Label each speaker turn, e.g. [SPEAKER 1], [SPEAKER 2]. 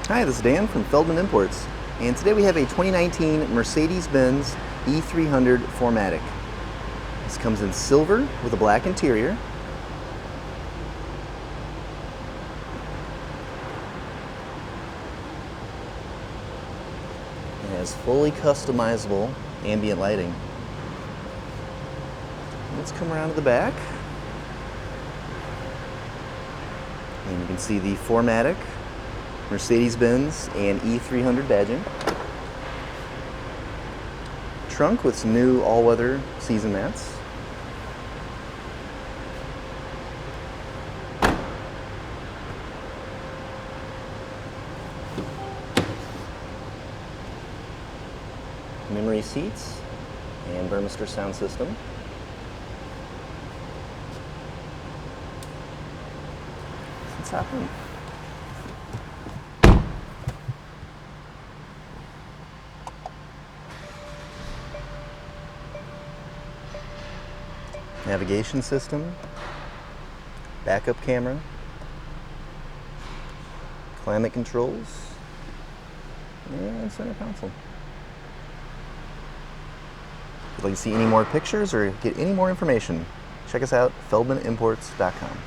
[SPEAKER 1] Hi, this is Dan from Feldmann Imports, and today we have a 2019 Mercedes-Benz E300 4MATIC. This comes in silver with a black interior. It has fully customizable ambient lighting. Let's come around to the back. And you can see the 4MATIC, Mercedes-Benz, and E300 badging. Trunk with some new all-weather season mats. Memory seats and Burmester sound system. Let's hop in. Navigation system, backup camera, climate controls, and center console. If you'd like to see any more pictures or get any more information, check us out at feldmannimports.com.